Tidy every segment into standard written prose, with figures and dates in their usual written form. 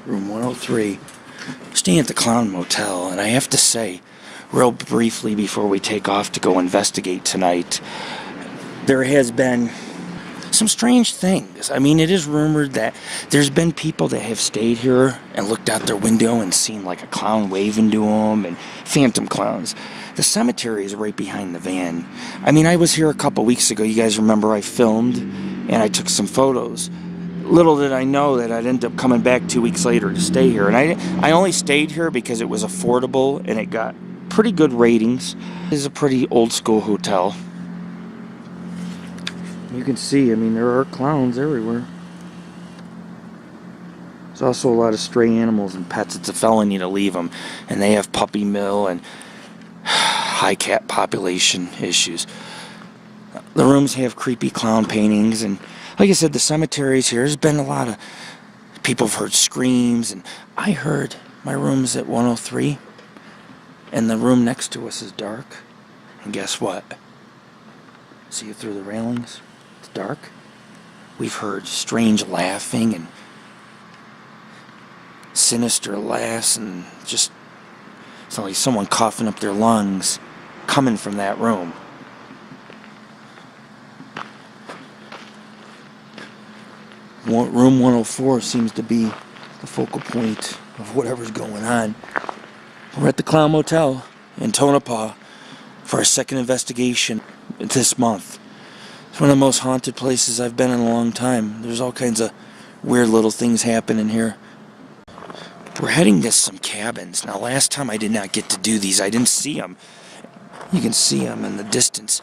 room 103. Staying at the Clown Motel, and I have to say, real briefly before we take off to go investigate tonight, there has been some strange things. I mean, it is rumored that there's been people that have stayed here and looked out their window and seen like a clown waving to them and phantom clowns. The cemetery is right behind the van. I mean, I was here a couple weeks ago. You guys remember I filmed and I took some photos. Little did I know that I'd end up coming back 2 weeks later to stay here. And I only stayed here because it was affordable and it got pretty good ratings. This is a pretty old school hotel. You can see, I mean, there are clowns everywhere. There's also a lot of stray animals and pets. It's a felony to leave them. And they have puppy mill and high cat population issues. The rooms have creepy clown paintings. And like I said, the cemeteries here, there's been a lot of people have heard screams. And I heard my room's at 103. And the room next to us is dark. And guess what? See it through the railings? It's dark. We've heard strange laughing and sinister laughs and just it's like someone coughing up their lungs coming from that room. Room 104 seems to be the focal point of whatever's going on. We're at the Clown Motel in Tonopah for our second investigation this month. It's one of the most haunted places I've been in a long time. There's all kinds of weird little things happening here. We're heading to some cabins. Now, last time I did not get to do these. I didn't see them. You can see them in the distance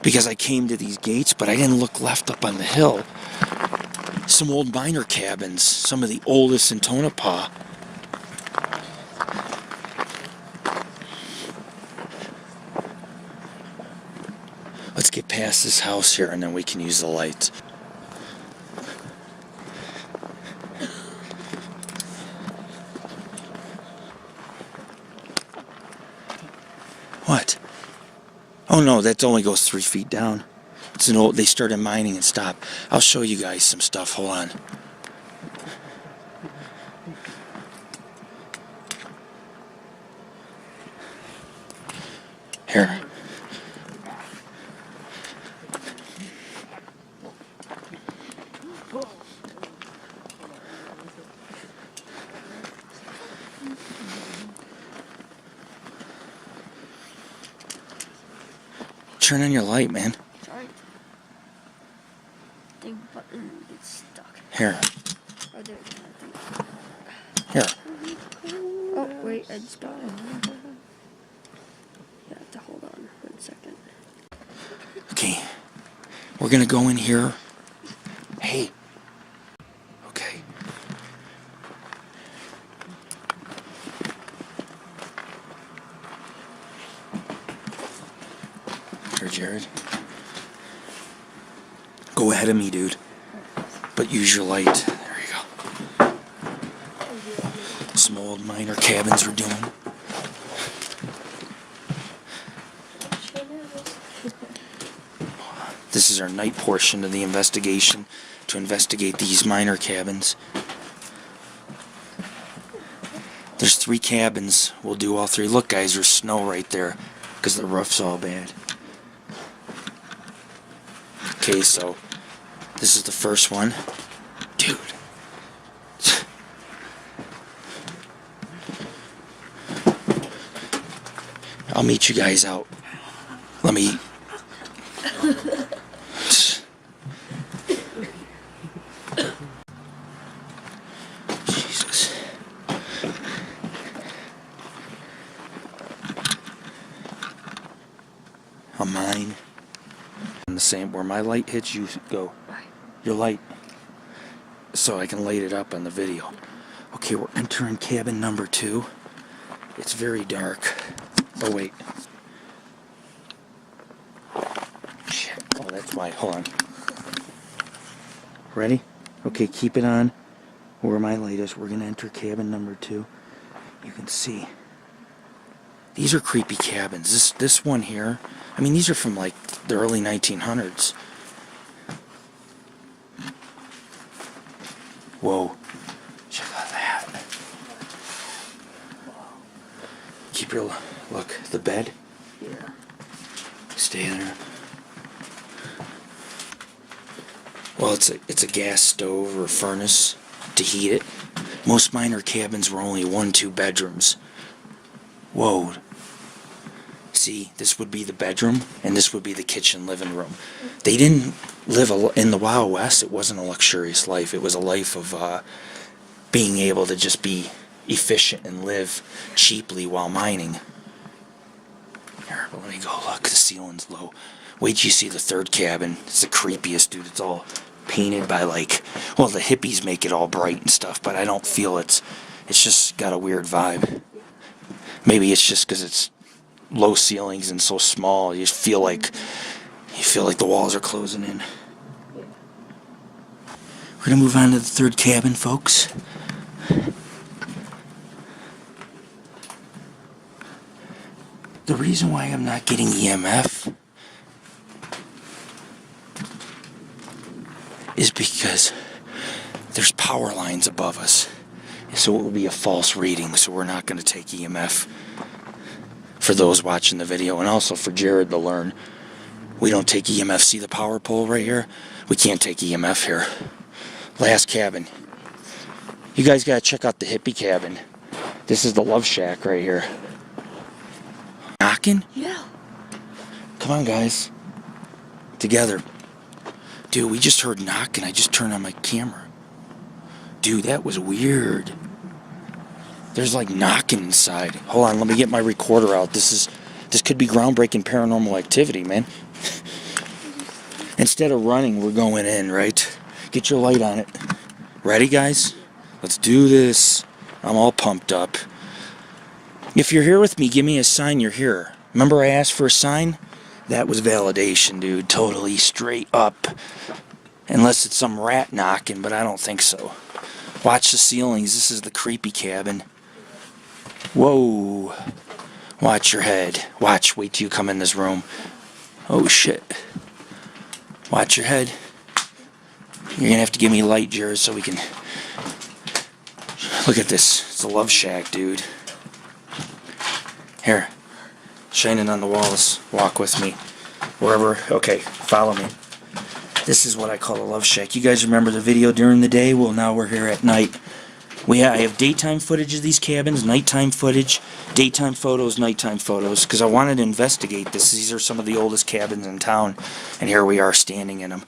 because I came to these gates, but I didn't look left up on the hill. Some old miner cabins, some of the oldest in Tonopah. Let's get past this house here and then we can use the lights. What? Oh no, that only goes 3 feet down. It's an old, they started mining and stopped. I'll show you guys some stuff, hold on. Here. Turn on your light, man. Sorry. The button gets stuck. Here. Oh, there. Here. Oh, wait, I just got it. You have to hold on 1 second. Okay. We're gonna go in here. Hey. Okay. Here, Jared. Go ahead of me, dude. But use your light. There you go. Some old miner cabins we're doing. This is our night portion of the investigation to investigate these miner cabins. There's 3 cabins. We'll do all 3. Look, guys, there's snow right there because the roof's all bad. Okay, so this is the first one. Dude. I'll meet you guys out. Let me... Jesus. A mine. And the same, where my light hits, you go. Your light. So I can light it up on the video. Okay, we're entering cabin number 2. It's very dark. Oh, wait. Shit. Oh, that's why. Hold on. Ready? Okay, keep it on. Where my light is, we're going to enter cabin number 2. You can see. These are creepy cabins. This one here, I mean, these are from like the early 1900s. Whoa. Check out that. Keep your look. The bed. Yeah. Stay there. Well, it's a gas stove or furnace to heat it. Most miner cabins were only 1-2 bedrooms. Whoa. See, this would be the bedroom, and this would be the kitchen living room. They didn't live in the Wild West. It wasn't a luxurious life. It was a life of being able to just be efficient and live cheaply while mining. Here, but let me go look. The ceiling's low. Wait till you see the third cabin. It's the creepiest, dude. It's all painted by well, the hippies make it all bright and stuff, but I don't feel it's just got a weird vibe. Maybe it's just because it's low ceilings and so small. You feel like the walls are closing in. We're gonna move on to the third cabin, folks. The reason why I'm not getting EMF is because there's power lines above us. So it will be a false reading, so we're not going to take EMF for those watching the video, and also for Jared to learn. We don't take EMF. See the power pole right here? We can't take EMF here. Last cabin. You guys got to check out the hippie cabin. This is the love shack right here. Knocking? Yeah. Come on, guys. Together. Dude, we just heard knocking. I just turned on my camera. Dude, that was weird. There's like knocking inside. Hold on, let me get my recorder out. This could be groundbreaking paranormal activity, man. Instead of running, we're going in, right? Get your light on it. Ready, guys? Let's do this. I'm all pumped up. If you're here with me, give me a sign you're here. Remember I asked for a sign? That was validation, dude. Totally straight up. Unless it's some rat knocking, but I don't think so. Watch the ceilings. This is the creepy cabin. Whoa. Watch your head. Watch. Wait till you come in this room. Oh, shit. Watch your head. You're gonna have to give me light, Jared, so we can... Look at this. It's a love shack, dude. Here. Shining on the walls. Walk with me. Wherever. Okay, follow me. This is what I call a love shack. You guys remember the video during the day? Well, now we're here at night. I have daytime footage of these cabins, nighttime footage, daytime photos, nighttime photos, because I wanted to investigate this. These are some of the oldest cabins in town, and here we are standing in them.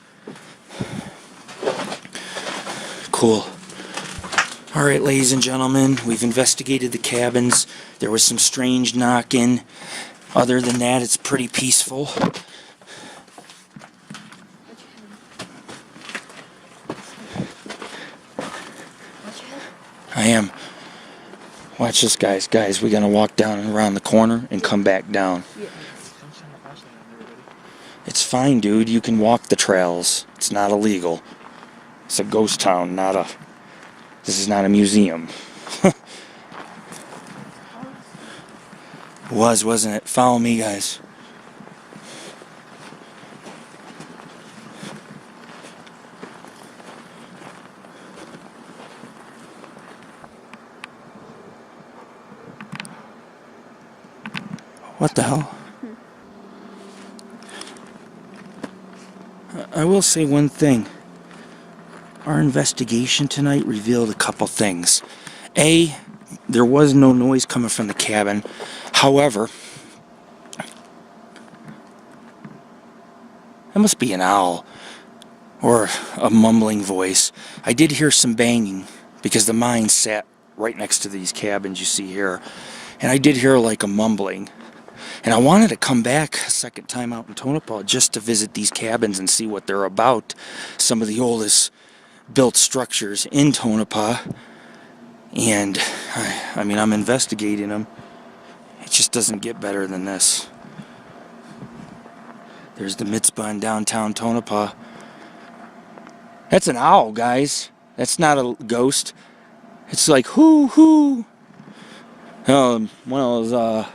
Cool. Alright, ladies and gentlemen, we've investigated the cabins. There was some strange knocking. Other than that, it's pretty peaceful. I am. Watch this, guys. Guys, we're going to walk down and around the corner and come back down. It's fine, dude. You can walk the trails. It's not illegal. It's a ghost town, not a... This is not a museum. Wasn't it? Follow me, guys. What the hell? I will say one thing. Our investigation tonight revealed a couple things. A, there was no noise coming from the cabin. However, it must be an owl or a mumbling voice. I did hear some banging because the mine sat right next to these cabins you see here. And I did hear like a mumbling. And I wanted to come back a second time out in Tonopah just to visit these cabins and see what they're about. Some of the oldest built structures in Tonopah. And, I mean, I'm investigating them. It just doesn't get better than this. There's the mitzvah in downtown Tonopah. That's an owl, guys. That's not a ghost. It's like, hoo. One of those,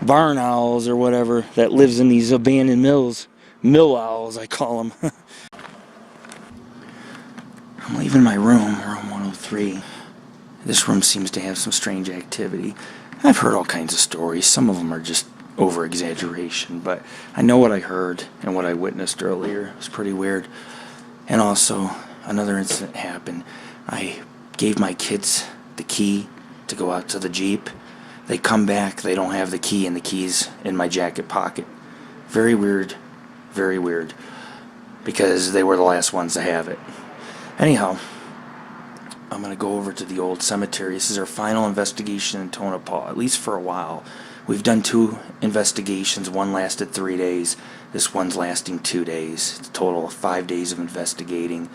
barn owls or whatever that lives in these abandoned mills. Mill owls, I call them. I'm leaving my room 103. This room seems to have some strange activity. I've heard all kinds of stories. Some of them are just over-exaggeration, but I know what I heard and what I witnessed earlier. It was pretty weird. And also, another incident happened. I gave my kids the key to go out to the Jeep. They come back, they don't have the key, and the key's in my jacket pocket. Very weird, very weird, because they were the last ones to have it. Anyhow, I'm going to go over to the old cemetery. This is our final investigation in Tonopah, at least for a while. We've done 2 investigations. One lasted 3 days. This one's lasting 2 days. It's a total of 5 days of investigating.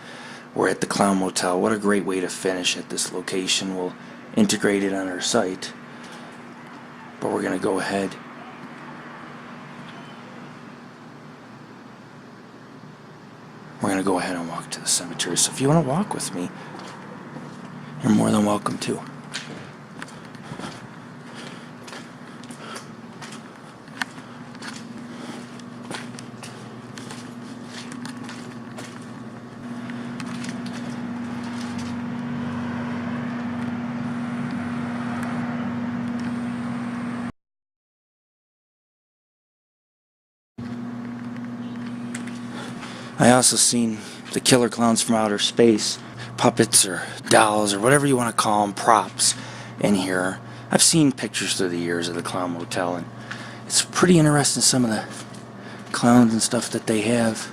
We're at the Clown Motel. What a great way to finish at this location. We'll integrate it on our site. But we're going to go ahead. We're going to go ahead and walk to the cemetery. So if you want to walk with me, you're more than welcome to. I also seen the killer clowns from outer space, puppets or dolls or whatever you want to call them, props in here. I've seen pictures through the years of the Clown Motel, and it's pretty interesting, some of the clowns and stuff that they have.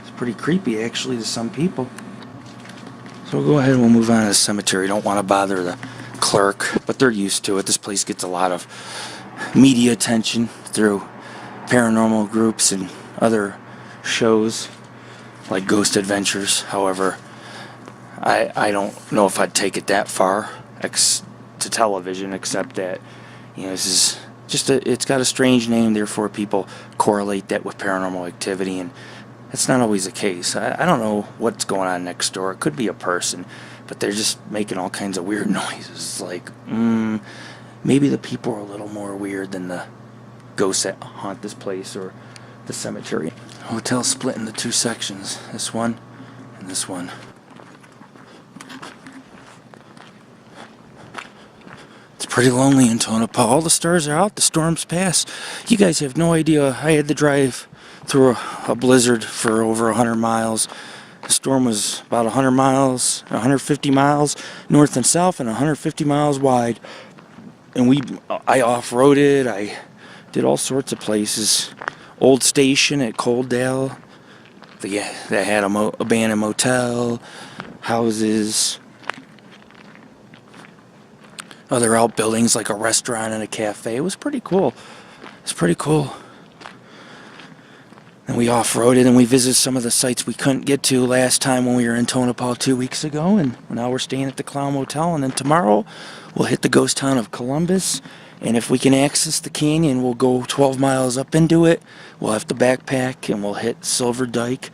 It's pretty creepy actually to some people. So we'll go ahead and we'll move on to the cemetery. Don't want to bother the clerk, but they're used to it. This place gets a lot of media attention through paranormal groups and other shows like Ghost Adventures. However, I don't know if I'd take it that far to television, except that, you know, this is just it's got a strange name, therefore people correlate that with paranormal activity, and that's not always the case. I don't know what's going on next door. It could be a person, but they're just making all kinds of weird noises. Like, maybe the people are a little more weird than the ghosts that haunt this place or the cemetery. Hotel split into 2 sections. This one and this one. It's pretty lonely in Tonopah. All the stars are out. The storm's passed. You guys have no idea. I had to drive through a blizzard for over 100 miles. The storm was about 100 miles, 150 miles north and south, and 150 miles wide. And I off-roaded. I did all sorts of places. Old station at Coaldale. They had a abandoned motel, houses, other outbuildings like a restaurant and a cafe. It was pretty cool. It's pretty cool. And we off-roaded and we visited some of the sites we couldn't get to last time when we were in Tonopah 2 weeks ago. And now we're staying at the Clown Motel. And then tomorrow we'll hit the ghost town of Columbus. And if we can access the canyon, we'll go 12 miles up into it. We'll have to backpack and we'll hit Silver Dike.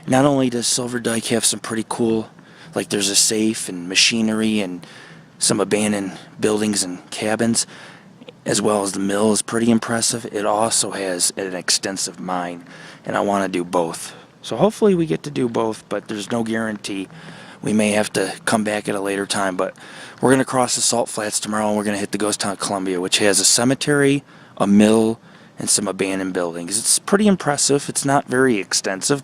Not only does Silver Dike have some pretty cool, like there's a safe and machinery and some abandoned buildings and cabins, as well as the mill is pretty impressive. It also has an extensive mine, and I want to do both. So hopefully we get to do both, but there's no guarantee. We may have to come back at a later time, but we're going to cross the Salt Flats tomorrow, and we're going to hit the ghost town of Columbia, which has a cemetery, a mill, and some abandoned buildings. It's pretty impressive. It's not very extensive,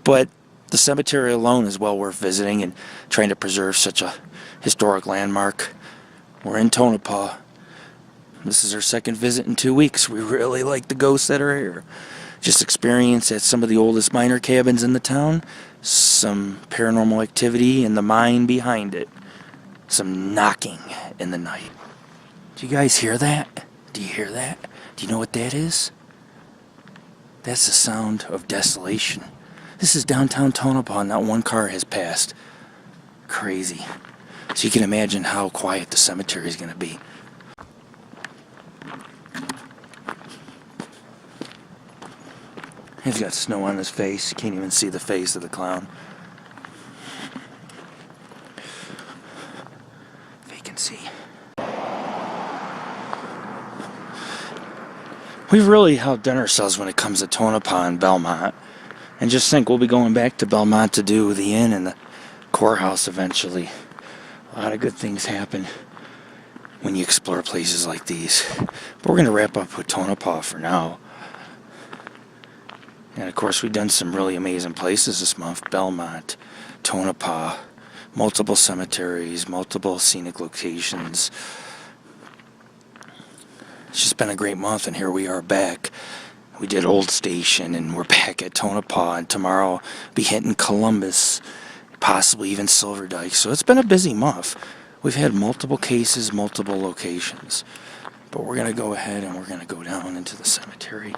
but the cemetery alone is well worth visiting and trying to preserve such a historic landmark. We're in Tonopah. This is our second visit in 2 weeks. We really like the ghosts that are here. Just experience at some of the oldest miner cabins in the town. Some paranormal activity in the mine behind it. Some knocking in the night. Do you guys hear that? Do you hear that? Do you know what that is? That's the sound of desolation. This is downtown Tonopah. Not one car has passed. Crazy. So you can imagine how quiet the cemetery is going to be. He's got snow on his face. You can't even see the face of the clown. Vacancy. We've really outdone ourselves when it comes to Tonopah and Belmont. And just think, we'll be going back to Belmont to do the inn and the courthouse eventually. A lot of good things happen when you explore places like these. But we're going to wrap up with Tonopah for now. And of course, we've done some really amazing places this month. Belmont, Tonopah, multiple cemeteries, multiple scenic locations. It's just been a great month, and here we are back. We did Old Station, and we're back at Tonopah, and tomorrow be hitting Columbus, possibly even Silver Dike. So it's been a busy month. We've had multiple cases, multiple locations. But we're going to go ahead and we're going to go down into the cemetery.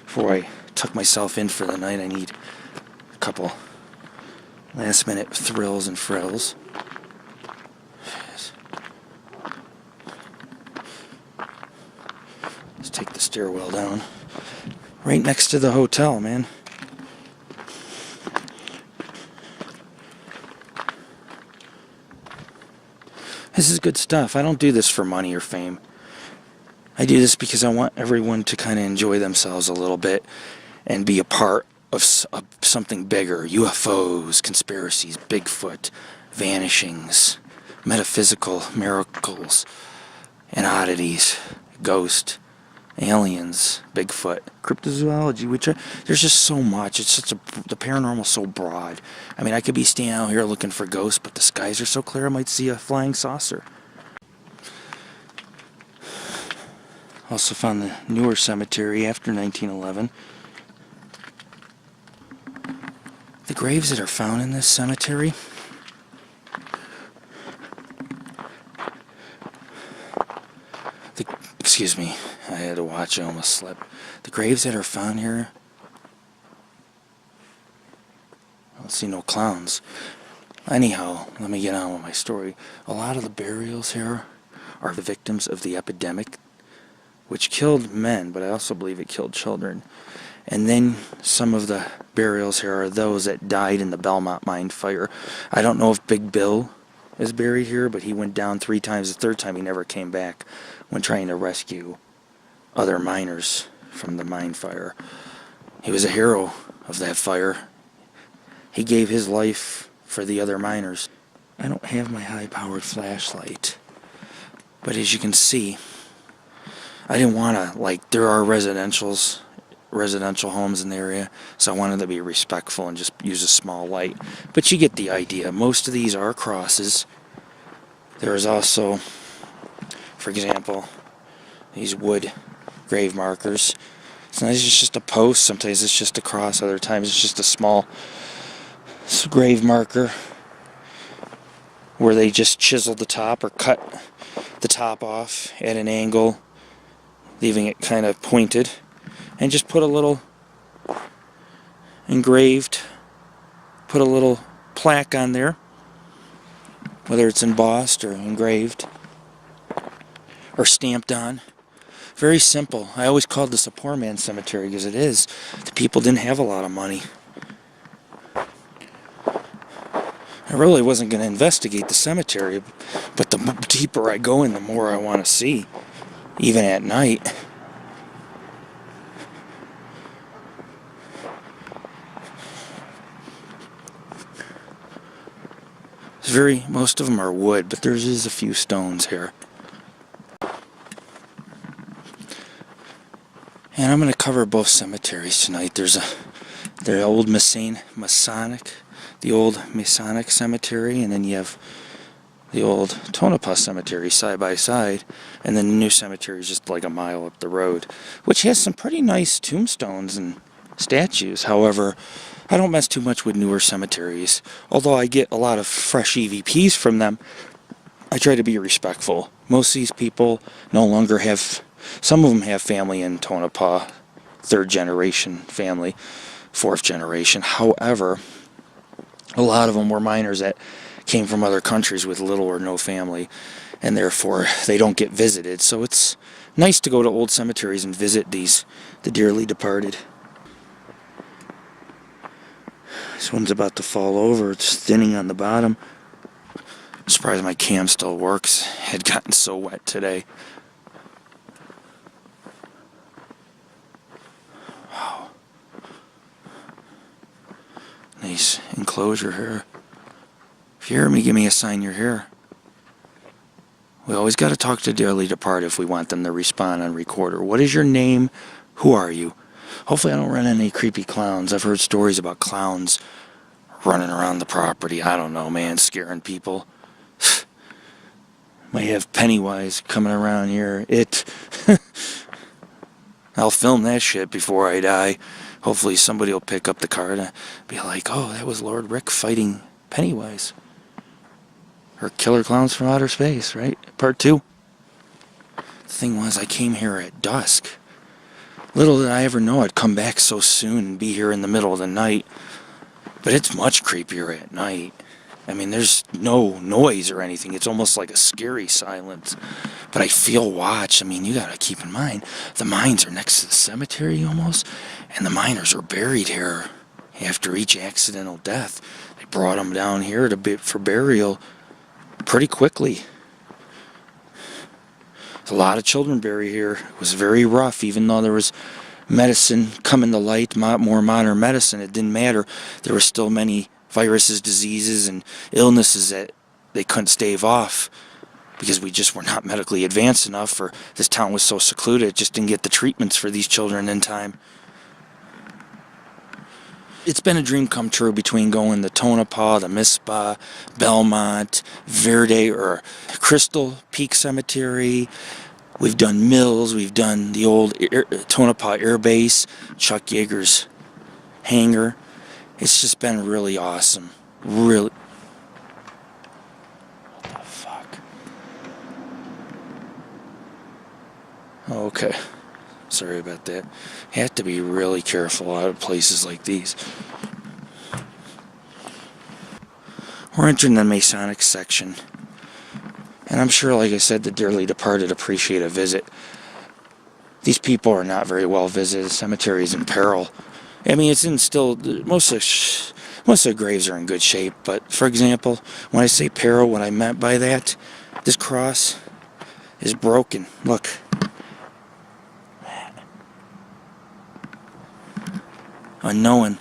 Before I tuck myself in for the night, I need a couple last minute thrills and frills. Let's take the stairwell down. Right next to the hotel, man. This is good stuff. I don't do this for money or fame. I do this because I want everyone to kind of enjoy themselves a little bit and be a part of something bigger. UFOs, conspiracies, Bigfoot, vanishings, metaphysical miracles, and oddities, ghost, aliens, Bigfoot, cryptozoology, there's just so much. The paranormal so broad. I mean, I could be standing out here looking for ghosts, but the skies are so clear I might see a flying saucer. Also found the newer cemetery after 1911. The graves that are found in this cemetery, excuse me, I had to watch, I almost slept. The graves that are found here, I don't see no clowns. Anyhow, let me get on with my story. A lot of the burials here are the victims of the epidemic, which killed men, but I also believe it killed children. And then some of the burials here are those that died in the Belmont Mine Fire. I don't know if Big Bill is buried here, but he went down 3 times. The third time he never came back when trying to rescue other miners from the mine fire. He was a hero of that fire. He gave his life for the other miners. I don't have my high-powered flashlight, but as you can see, I didn't want to, there are residential homes in the area, so I wanted to be respectful and just use a small light. But you get the idea. Most of these are crosses. There is also, for example, these wood grave markers. Sometimes it's just a post, sometimes it's just a cross, other times it's just a small grave marker where they just chisel the top or cut the top off at an angle, leaving it kind of pointed, and just put a little engraved, put a little plaque on there, whether it's embossed or engraved or stamped on. Very simple. I always called this a poor man's cemetery because it is. The people didn't have a lot of money. I really wasn't going to investigate the cemetery, but the deeper I go in, the more I want to see, even at night. Most of them are wood, but there is a few stones here. And I'm going to cover both cemeteries tonight. There's the old Masonic cemetery, and then you have the old Tonopah cemetery side by side, and then the new cemetery is just like a mile up the road, which has some pretty nice tombstones and statues. However, I don't mess too much with newer cemeteries. Although I get a lot of fresh EVPs from them, I try to be respectful. Most of these people no longer have, some of them have family in Tonopah, 3rd generation family, 4th generation. However, a lot of them were miners that came from other countries with little or no family, and therefore they don't get visited. So it's nice to go to old cemeteries and visit the dearly departed. This one's about to fall over. It's thinning on the bottom. I'm surprised my cam still works. It had gotten so wet today. Wow. Nice enclosure here. If you hear me, give me a sign you're here. We always got to talk to dearly departed if we want them to respond on recorder. What is your name? Who are you? Hopefully I don't run into any creepy clowns. I've heard stories about clowns running around the property. I don't know, man, scaring people. Might have Pennywise coming around here. I'll film that shit before I die. Hopefully somebody will pick up the card and be like, oh, that was Lord Rick fighting Pennywise. Or Killer Clowns from Outer Space, right? Part 2. The thing was, I came here at dusk. Little did I ever know I'd come back so soon and be here in the middle of the night. But it's much creepier at night. I mean, there's no noise or anything. It's almost like a scary silence. But I feel watched. I mean, you gotta keep in mind, the mines are next to the cemetery almost, and the miners were buried here after each accidental death. They brought them down here for burial pretty quickly. There's a lot of children buried here. It was very rough, even though there was medicine coming to light, more modern medicine. It didn't matter. There were still many viruses, diseases, and illnesses that they couldn't stave off because we just were not medically advanced enough, for this town was so secluded, it just didn't get the treatments for these children in time. It's been a dream come true between going to Tonopah, the Mizpah, Belmont, Verde, or Crystal Peak Cemetery. We've done Mills, we've done the old Tonopah Air Base, Chuck Yeager's hangar. It's just been really awesome. Really. What the fuck? Okay. Sorry about that. You have to be really careful out of places like these. We're entering the Masonic section. And I'm sure, like I said, the dearly departed appreciate a visit. These people are not very well visited. The cemetery is in peril. I mean, it's in still, most of the graves are in good shape, but for example, when I say peril, what I meant by that, this cross is broken. Look. Unknown.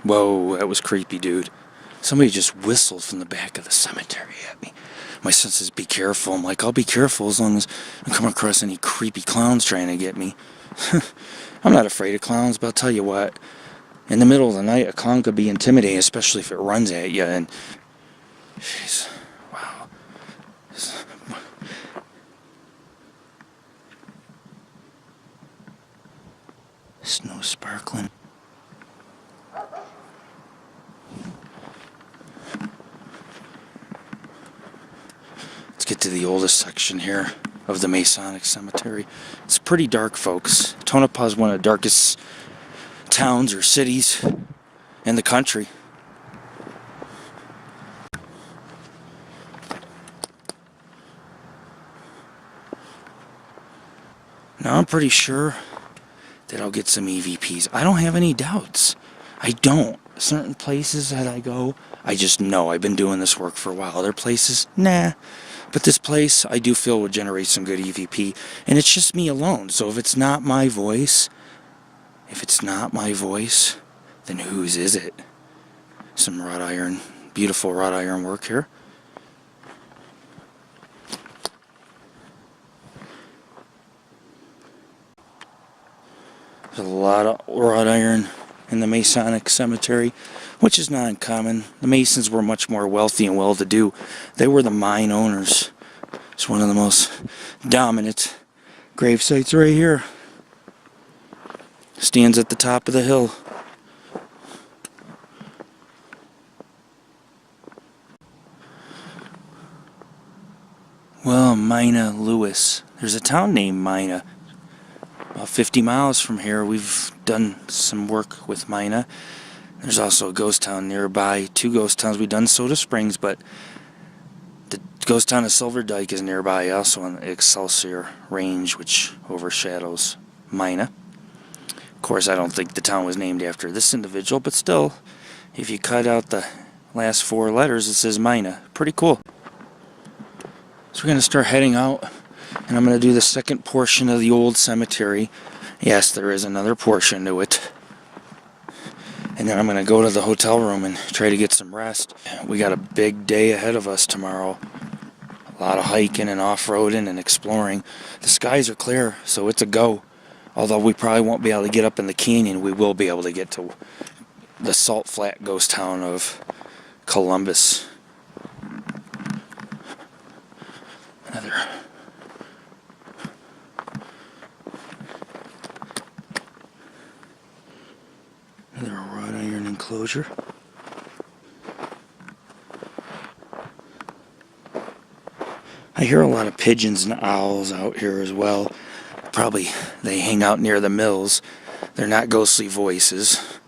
Whoa, that was creepy, dude. Somebody just whistled from the back of the cemetery at me. My son says, be careful. I'm like, I'll be careful as long as I come across any creepy clowns trying to get me. I'm not afraid of clowns, but I'll tell you what. In the middle of the night, a clown could be intimidating, especially if it runs at you. And, jeez, wow. Snow sparkling. Let's get to the oldest section here of the Masonic Cemetery. It's pretty dark, folks. Tonopah is one of the darkest towns or cities in the country. Now I'm pretty sure that I'll get some EVPs. I don't have any doubts. I don't. Certain places that I go, I just know. I've been doing this work for a while. Other places, nah. But this place, I do feel would generate some good EVP. And it's just me alone. So if it's not my voice, then whose is it? Some wrought iron, beautiful wrought iron work here. There's a lot of wrought iron in the Masonic Cemetery, which is not uncommon. The Masons were much more wealthy and well-to-do. They were the mine owners. It's one of the most dominant grave sites right here. Stands at the top of the hill. Well, Mina Lewis. There's a town named Mina. About 50 miles from here. We've done some work with Mina. There's also a ghost town nearby. 2 ghost towns. We've done Soda Springs, but the ghost town of Silver Dyke is nearby, also on the Excelsior Range, which overshadows Mina. Of course, I don't think the town was named after this individual, but still, if you cut out the last 4 letters, it says Mina. Pretty cool. So we're going to start heading out, and I'm going to do the second portion of the old cemetery. Yes, there is another portion to it. and then I'm going to go to the hotel room and try to get some rest. We got a big day ahead of us tomorrow. A lot of hiking and off-roading and exploring. The skies are clear, so it's a go. Although we probably won't be able to get up in the canyon, we will be able to get to the salt flat ghost town of Columbus. Another wrought iron enclosure. I hear a lot of pigeons and owls out here as well. Probably they hang out near the mills. They're not ghostly voices.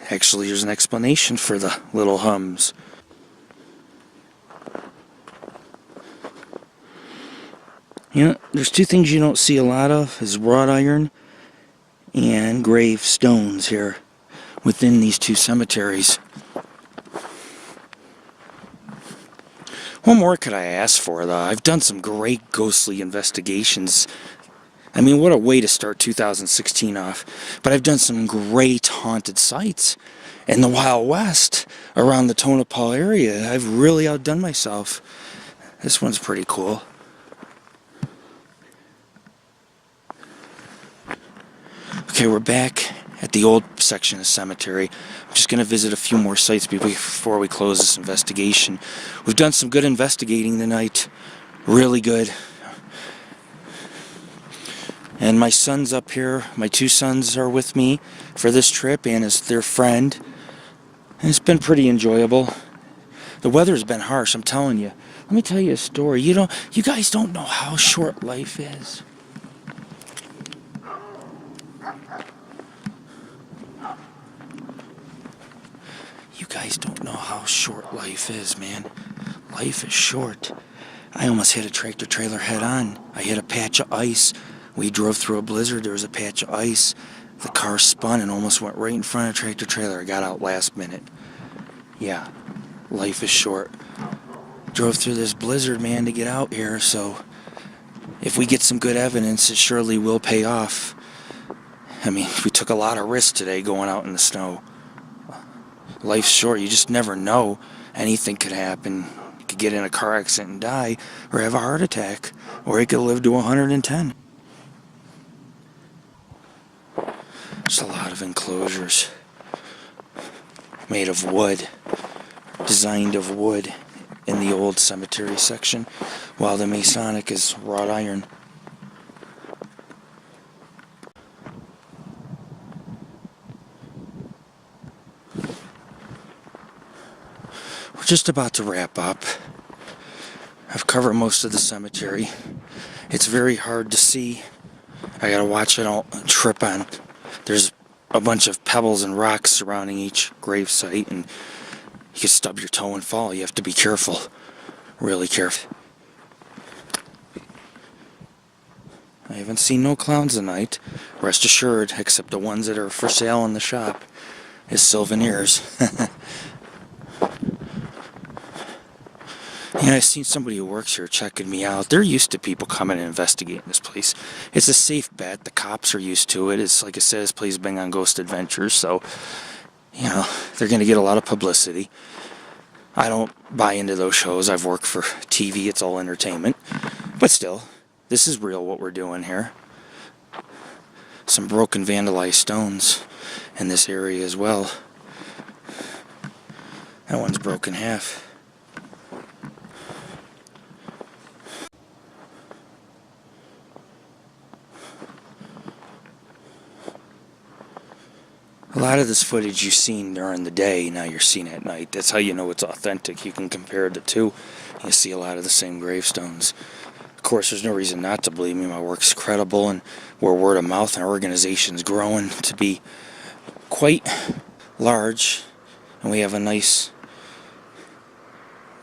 Actually, there's an explanation for the little hums. You know, there's two things you don't see a lot of, is wrought iron and grave stones here within these two cemeteries. What more could I ask for, though? I've done some great ghostly investigations. I mean, what a way to start 2016 off. But I've done some great haunted sites in the Wild West around the Tonopah area. I've really outdone myself. This one's pretty cool. Okay, we're back at the old section of the cemetery. I'm just going to visit a few more sites before we close this investigation. We've done some good investigating tonight. Really good. And my son's up here. My two sons are with me for this trip, and is their friend. And it's been pretty enjoyable. The weather's been harsh, I'm telling you. Let me tell you a story. You guys don't know how short life is. You guys don't know how short life is, man. Life is short. I almost hit a tractor trailer head on. I hit a patch of ice. We drove through a blizzard. There was a patch of ice. The car spun and almost went right in front of the tractor trailer. I got out last minute. Yeah, life is short. Drove through this blizzard, man, to get out here, so if we get some good evidence, it surely will pay off. I mean, we took a lot of risks today going out in the snow. Life's short. You just never know. Anything could happen. You could get in a car accident and die, or have a heart attack, or you could live to 110. There's a lot of enclosures made of wood, designed of wood in the old cemetery section, while the Masonic is wrought iron. We're just about to wrap up. I've covered most of the cemetery. It's very hard to see. I gotta watch I don't trip on. There's a bunch of pebbles and rocks surrounding each grave site, and you can stub your toe and fall. You have to be careful. Really careful. I haven't seen no clowns tonight, rest assured, except the ones that are for sale in the shop as souvenirs. Yeah, I've seen somebody who works here checking me out. They're used to people coming and investigating this place. It's a safe bet. The cops are used to it. It's like I said, this place has been on Ghost Adventures, so, you know, they're going to get a lot of publicity. I don't buy into those shows. I've worked for TV. It's all entertainment. But still, this is real what we're doing here. Some broken vandalized stones in this area as well. That one's broken half. A lot of this footage you've seen during the day, now you're seeing at night. That's how you know it's authentic. You can compare the two. You see a lot of the same gravestones. Of course, there's no reason not to believe me. My work's credible, and we're word of mouth, and our organization's growing to be quite large. And we have a nice,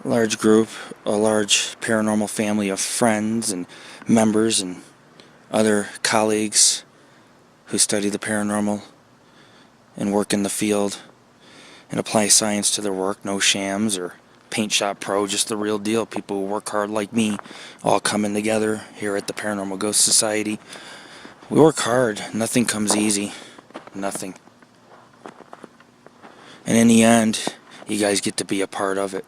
large group, a large paranormal family of friends and members and other colleagues who study the paranormal and work in the field and apply science to their work. No shams or paint shop pro, just the real deal. People who work hard like me, all coming together here at the Paranormal Ghost Society. We work hard. Nothing comes easy. Nothing. And in the end, you guys get to be a part of it.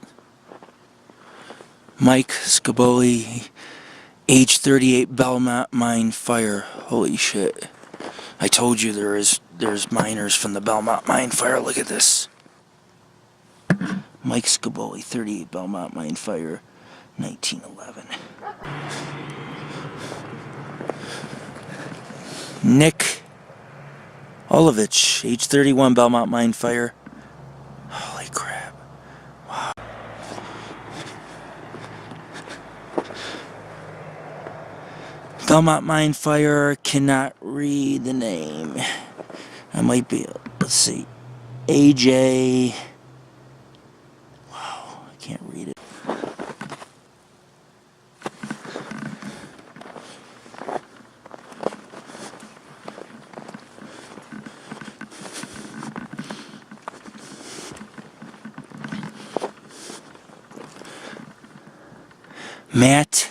Mike Scaboli, age 38, Belmont Mine Fire. Holy shit. I told you there's miners from the Belmont Mine Fire. Look at this. Mike Scaboli, 38, Belmont Mine Fire, 1911. Nick Olovich, age 31, Belmont Mine Fire. Holy crap. Wow. Belmont Mine Fire, cannot read the name. I might be, let's see. AJ. Wow, I can't read it. Matt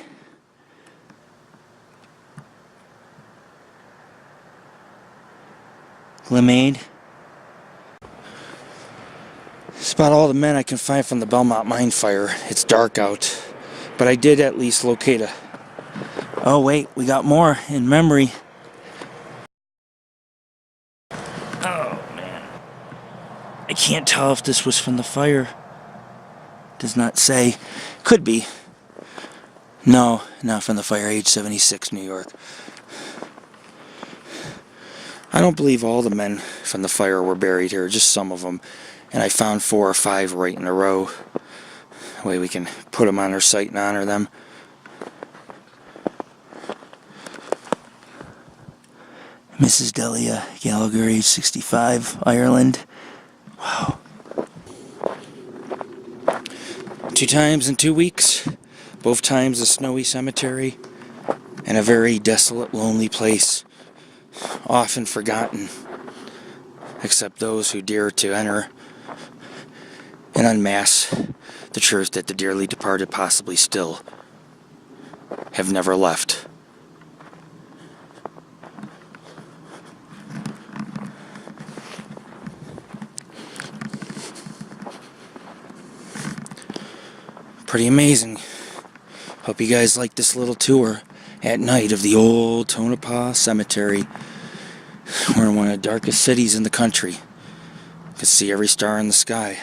Lemade. It's about all the men I can find from the Belmont Mine Fire. It's dark out, but I did at least locate a... Oh wait, we got more in memory. Oh man. I can't tell if this was from the fire. Does not say. Could be. No, not from the fire. Age 76, New York. I don't believe all the men from the fire were buried here, just some of them. And I found 4 or 5 right in a row. That way we can put them on our site and honor them. Mrs. Delia Gallagher, age 65, Ireland. Wow. 2 times in 2 weeks. Both times a snowy cemetery. And a very desolate, lonely place. Often forgotten. Except those who dare to enter and unmask the truth that the dearly departed possibly still have never left. Pretty amazing. Hope you guys like this little tour at night of the old Tonopah Cemetery. We're in one of the darkest cities in the country. You can see every star in the sky.